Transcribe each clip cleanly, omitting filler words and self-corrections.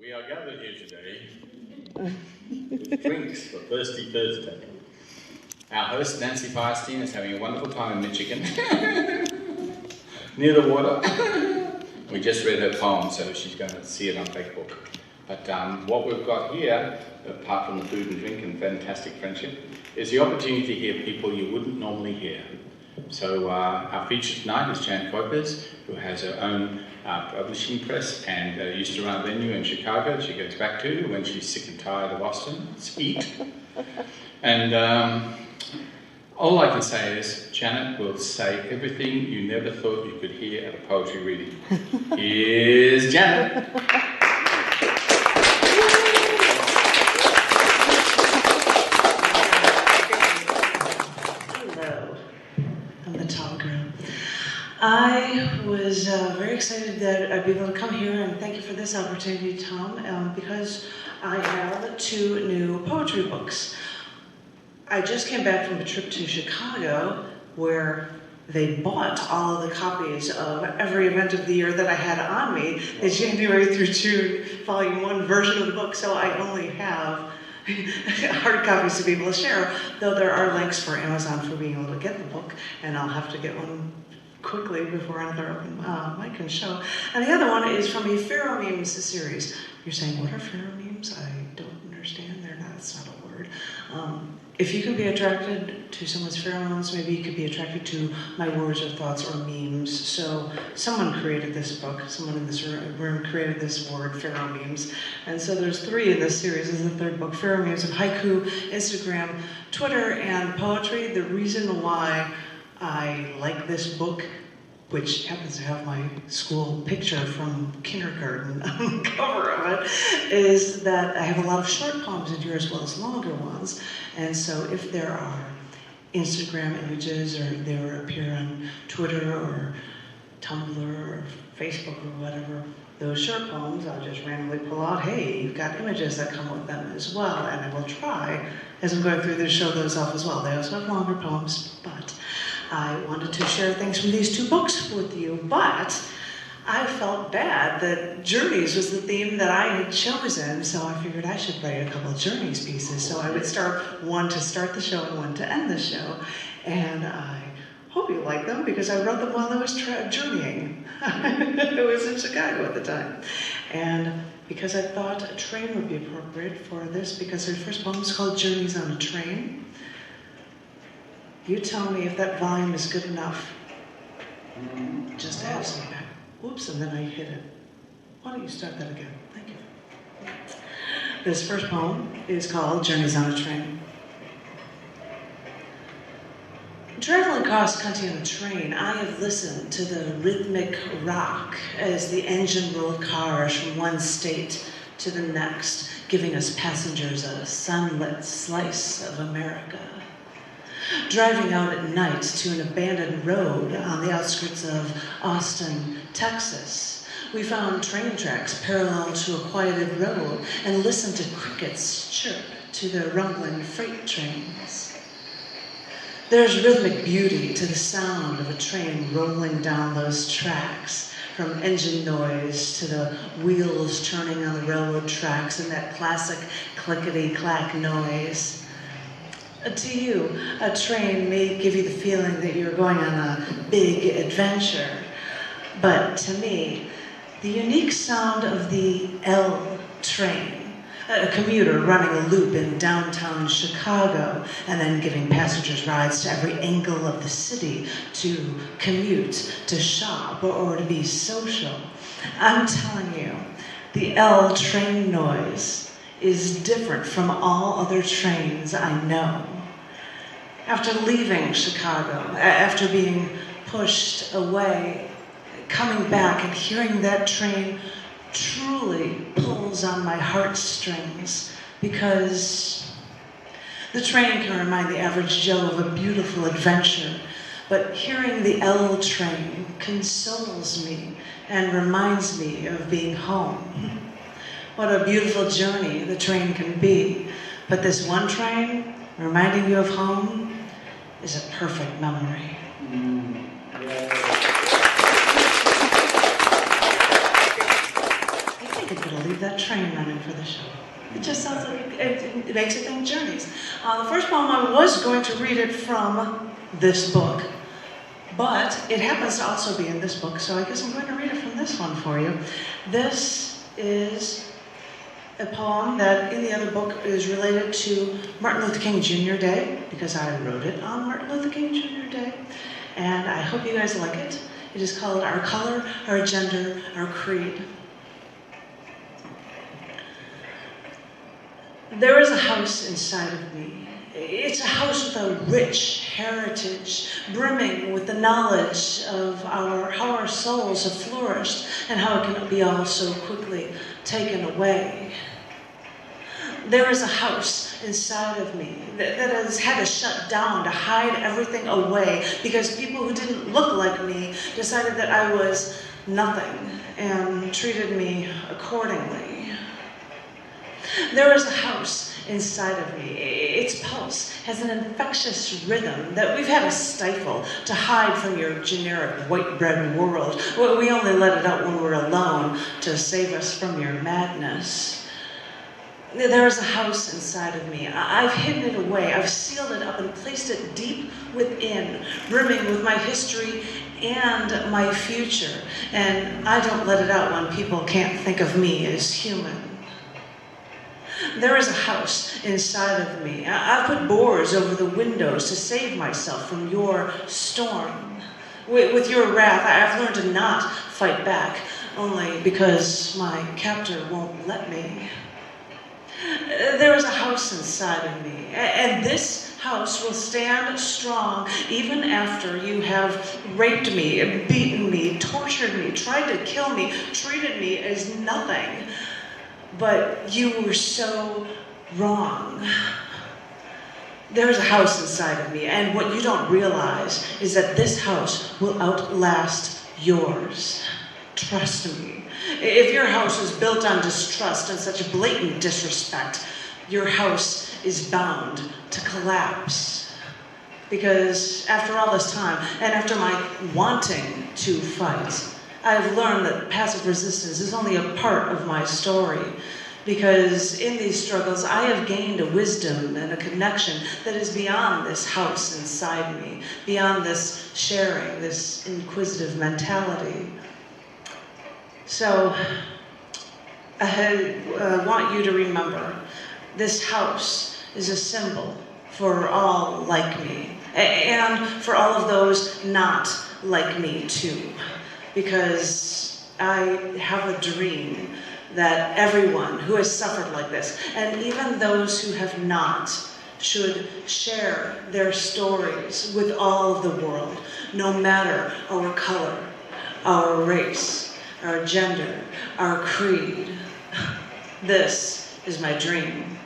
We are gathered here today with drinks for Thirsty Thursday. Our host, Nancy Firestein, is having a wonderful time in Michigan, near the water. We just read her poem, so she's going to see it on Facebook. But what we've got here, apart from the food and drink and fantastic friendship, is the opportunity to hear people you wouldn't normally hear. So our feature tonight is Jan Kuypers, who has her own publishing press and used to run a venue in Chicago that she goes back to when she's sick and tired of Austin. It's heat. And all I can say is Janet will say everything you never thought you could hear at a poetry reading. Here's Janet. I was very excited that I'd be able to come here, and thank you for this opportunity, Tom, because I have 2 new poetry books. I just came back from a trip to Chicago where they bought all of the copies of every event of the year that I had on me, the January through June Volume 1 version of the book, so I only have hard copies to be able to share, though there are links for Amazon for being able to get the book, and I'll have to get one quickly before another open mic can show. And the other one is from a pheromones series. You're saying, what are pheromones? I don't understand. They're not, it's not a word. If you can be attracted to someone's pheromones, maybe you could be attracted to my words or thoughts or memes. So someone created this book, someone in this room created this word, pheromones. And so there's 3 in this series. This is the 3rd book, pheromones of haiku, Instagram, Twitter, and poetry. The reason why I like this book, which happens to have my school picture from kindergarten on the cover of it, is that I have a lot of short poems in here as well as longer ones. And so if there are Instagram images or they appear on Twitter or Tumblr or Facebook or whatever, those short poems, I'll just randomly pull out, hey, you've got images that come with them as well, and I will try, as I'm going through this, show those off as well. They also have longer poems, but I wanted to share things from these 2 books with you, but I felt bad that Journeys was the theme that I had chosen, so I figured I should write a couple of Journeys pieces. So I would start one to start the show and one to end the show. And I hope you like them because I wrote them while I was journeying. I was in Chicago at the time. And because I thought a train would be appropriate for this, because her first poem is called Journeys on a Train. You tell me if that volume is good enough. Just to have some back. Oops, and then I hit it. Why don't you start that again? Thank you. This first poem is called Journeys on a Train. Traveling across country on a train, I have listened to the rhythmic rock as the engine rolled cars from one state to the next, giving us passengers a sunlit slice of America. Driving out at night to an abandoned road on the outskirts of Austin, Texas, we found train tracks parallel to a quieted road and listened to crickets chirp to the rumbling freight trains. There's rhythmic beauty to the sound of a train rolling down those tracks, from engine noise to the wheels turning on the railroad tracks and that classic clickety-clack noise. To you, a train may give you the feeling that you're going on a big adventure, but to me, the unique sound of the L train, a commuter running a loop in downtown Chicago and then giving passengers rides to every angle of the city to commute, to shop, or to be social. I'm telling you, the L train noise is different from all other trains I know. After leaving Chicago, after being pushed away, coming back and hearing that train truly pulls on my heartstrings, because the train can remind the average Joe of a beautiful adventure, but hearing the L train consoles me and reminds me of being home. What a beautiful journey the train can be, but this one train reminding you of home is a perfect memory. You think I'm gonna leave that that train running for the show. It just sounds like it makes you think journeys. The first poem, I was going to read it from this book, but it happens to also be in this book, so I guess I'm going to read it from this one for you. This is a poem that in the other book is related to Martin Luther King Jr. Day, because I wrote it on Martin Luther King Jr. Day, and I hope you guys like it. It is called Our Color, Our Gender, Our Creed. There is a house inside of me. It's a house with a rich heritage, brimming with the knowledge of how our souls have flourished and how it can be all so quickly taken away. There is a house inside of me that has had to shut down to hide everything away because people who didn't look like me decided that I was nothing and treated me accordingly. There is a house inside of me. Its pulse has an infectious rhythm that we've had to stifle to hide from your generic white bread world. We only let it out when we're alone to save us from your madness. There is a house inside of me. I've hidden it away. I've sealed it up and placed it deep within, brimming with my history and my future. And I don't let it out when people can't think of me as human. There is a house inside of me. I've put boards over the windows to save myself from your storm. With your wrath, I've learned to not fight back, only because my captor won't let me. There is a house inside of me, and this house will stand strong even after you have raped me, beaten me, tortured me, tried to kill me, treated me as nothing. But you were so wrong. There's a house inside of me, and what you don't realize is that this house will outlast yours. Trust me. If your house is built on distrust and such blatant disrespect, your house is bound to collapse. Because after all this time, and after my wanting to fight, I've learned that passive resistance is only a part of my story. Because in these struggles, I have gained a wisdom and a connection that is beyond this house inside me, beyond this sharing, this inquisitive mentality. So, I want you to remember, this house is a symbol for all like me, and for all of those not like me too. Because I have a dream that everyone who has suffered like this, and even those who have not, should share their stories with all of the world, no matter our color, our race, our gender, our creed. This is my dream,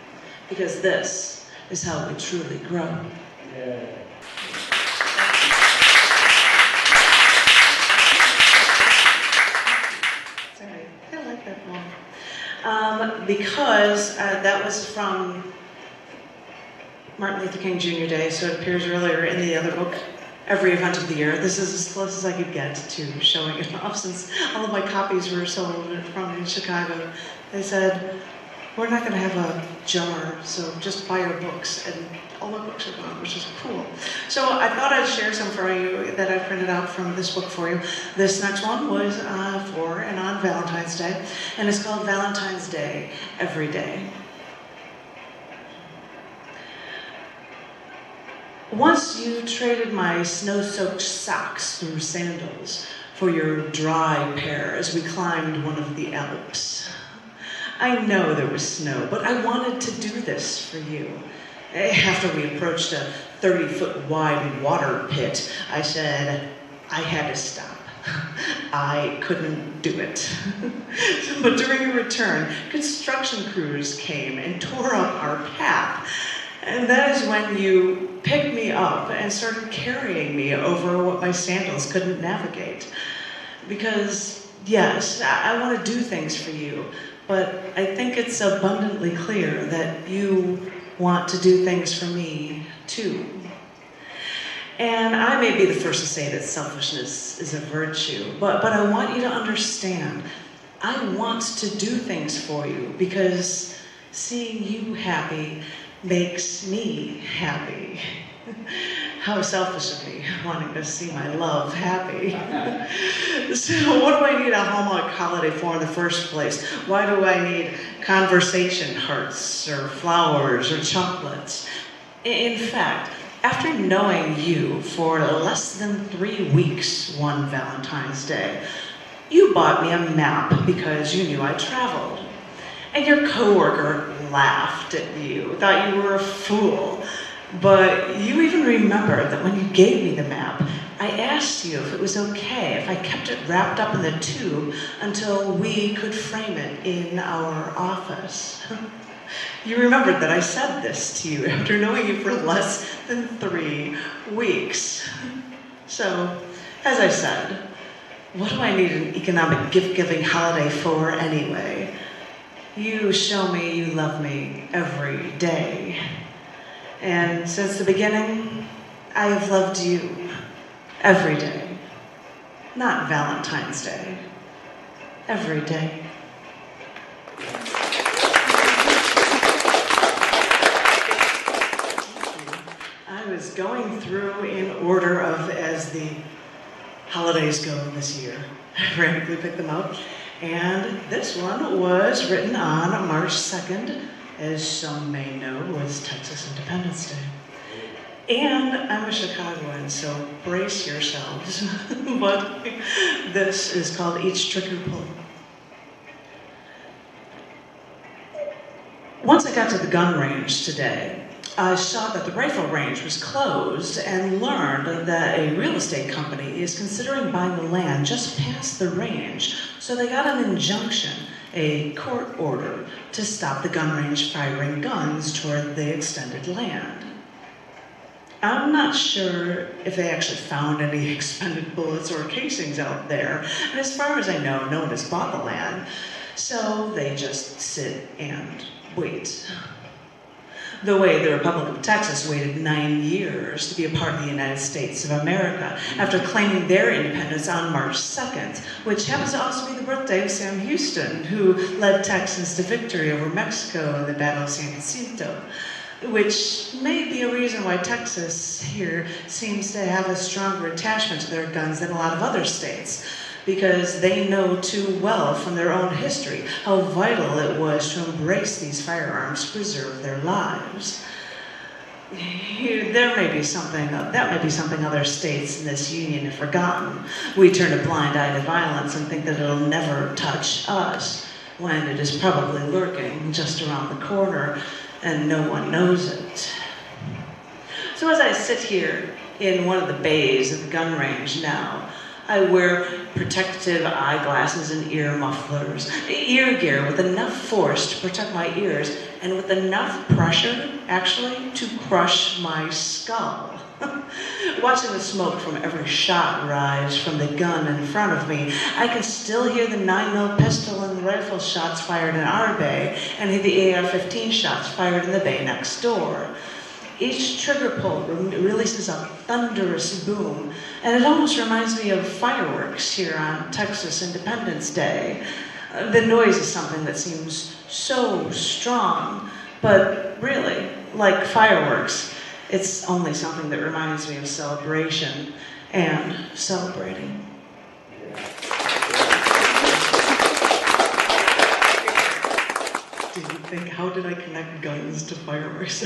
because this is how we truly grow. Yeah. Because that was from Martin Luther King Jr. Day, so it appears earlier in the other book, Every Event of the Year. This is as close as I could get to showing it off, since all of my copies were sold from in Chicago. They said, we're not going to have a jar, so just buy our books. And all my books are gone, which is cool. So I thought I'd share some for you that I printed out from this book for you. This next one was for and on Valentine's Day, and it's called Valentine's Day Every Day. Once you traded my snow-soaked socks through sandals for your dry pair as we climbed one of the Alps. I know there was snow, but I wanted to do this for you. After we approached a 30-foot wide water pit, I said, I had to stop. I couldn't do it. But during a return, construction crews came and tore up our path. And that is when you picked me up and started carrying me over what my sandals couldn't navigate. Because, yes, I want to do things for you, but I think it's abundantly clear that you want to do things for me, too. And I may be the first to say that selfishness is a virtue, but I want you to understand, I want to do things for you because seeing you happy makes me happy. How selfish of me, wanting to see my love happy. So what do I need a Hallmark holiday for in the first place? Why do I need conversation hearts or flowers or chocolates? In fact, after knowing you for less than 3 weeks one Valentine's Day, you bought me a map because you knew I traveled. And your coworker laughed at you, thought you were a fool. But you even remember that when you gave me the map, I asked you if it was okay if I kept it wrapped up in the tube until we could frame it in our office. You remembered that I said this to you after knowing you for less than 3 weeks. So, as I said, what do I need an economic gift-giving holiday for anyway? You show me you love me every day. And since the beginning, I have loved you every day. Not Valentine's Day. Every day. I was going through in order of as the holidays go this year. I randomly picked them out. And this one was written on March 2nd, as some may know, was Texas Independence Day. And I'm a Chicagoan, so brace yourselves. But this is called Each Trigger Pull. Once I got to the gun range today, I saw that the rifle range was closed and learned that a real estate company is considering buying the land just past the range. So they got an injunction, a court order, to stop the gun range firing guns toward the extended land. I'm not sure if they actually found any expended bullets or casings out there, and as far as I know, no one has bought the land, so they just sit and wait. The way the Republic of Texas waited 9 years to be a part of the United States of America after claiming their independence on March 2nd, which happens to also be the birthday of Sam Houston, who led Texans to victory over Mexico in the Battle of San Jacinto, which may be a reason why Texas here seems to have a stronger attachment to their guns than a lot of other states, because they know too well from their own history how vital it was to embrace these firearms to preserve their lives. That may be something other states in this union have forgotten. We turn a blind eye to violence and think that it'll never touch us, when it is probably lurking just around the corner and no one knows it. So as I sit here in one of the bays of the gun range now, I wear protective eyeglasses and ear mufflers, ear gear with enough force to protect my ears and with enough pressure, actually, to crush my skull. Watching the smoke from every shot rise from the gun in front of me, I can still hear the 9mm pistol and rifle shots fired in our bay and hear the AR-15 shots fired in the bay next door. Each trigger pull releases a thunderous boom, and it almost reminds me of fireworks here on Texas Independence Day. The noise is something that seems so strong, but really, like fireworks, it's only something that reminds me of celebration and celebrating. Do you think, how did I connect guns to fireworks?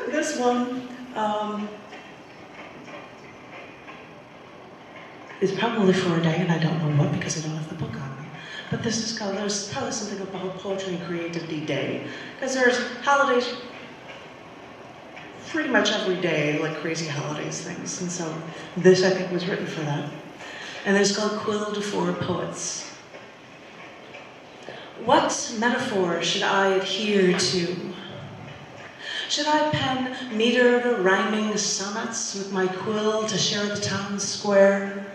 This one is probably for a day, and I don't know what because I don't have the book on me. But this is called, there's probably something about Poetry and Creativity Day, because there's holidays pretty much every day, like crazy holidays things, and so this I think was written for that. And it's called Quilled for Poets. What metaphor should I adhere to? Should I pen metered, rhyming sonnets with my quill to share the town square?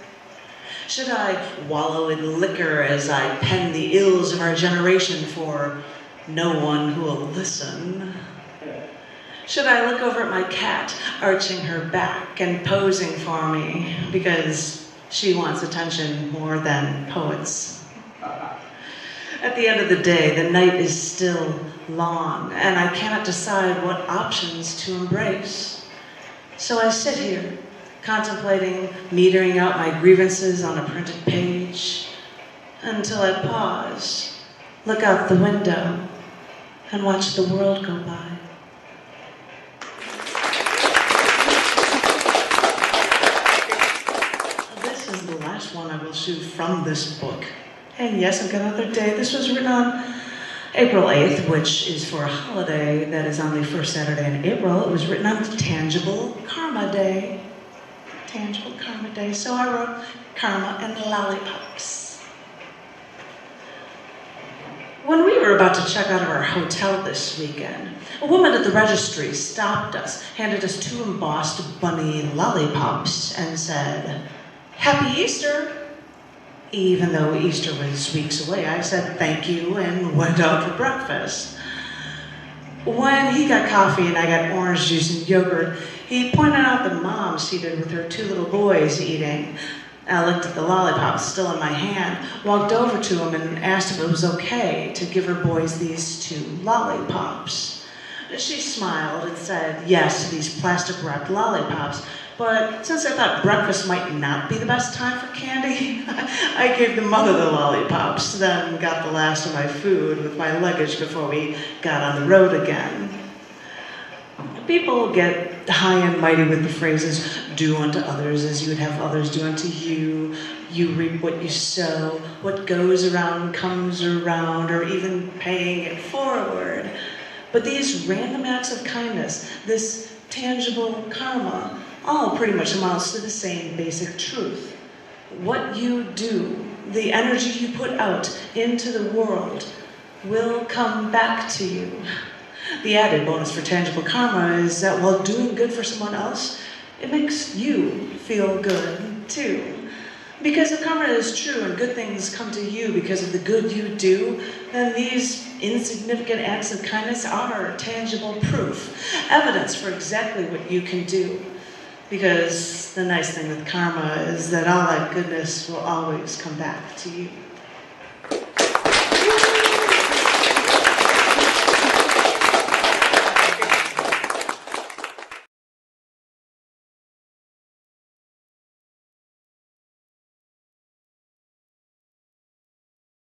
Should I wallow in liquor as I pen the ills of our generation for no one who will listen? Should I look over at my cat, arching her back and posing for me because she wants attention more than poets? At the end of the day, the night is still long, and I cannot decide what options to embrace. So I sit here, contemplating metering out my grievances on a printed page, until I pause, look out the window, and watch the world go by. This is the last one I will shoot from this book. And yes, I've got another day. This was written on April 8th, which is for a holiday that is on the first Saturday in April. It was written on Tangible Karma Day. Tangible Karma Day. So I wrote Karma and Lollipops. When we were about to check out of our hotel this weekend, a woman at the registry stopped us, handed us 2 embossed bunny lollipops, and said, "Happy Easter." Even though Easter was weeks away, I said thank you and went out for breakfast. When he got coffee and I got orange juice and yogurt, he pointed out the mom seated with her 2 little boys eating. I looked at the lollipops still in my hand, walked over to him and asked if it was okay to give her boys these 2 lollipops. She smiled and said yes to these plastic-wrapped lollipops, but since I thought breakfast might not be the best time for candy, I gave the mother the lollipops, then got the last of my food with my luggage before we got on the road again. People get high and mighty with the phrases, do unto others as you would have others do unto you, you reap what you sow, what goes around comes around, or even paying it forward. But these random acts of kindness, this tangible karma, all pretty much amounts to the same basic truth. What you do, the energy you put out into the world, will come back to you. The added bonus for tangible karma is that while doing good for someone else, it makes you feel good too. Because if karma is true and good things come to you because of the good you do, then these insignificant acts of kindness are tangible proof, evidence for exactly what you can do. Because the nice thing with karma is that all that goodness will always come back to you.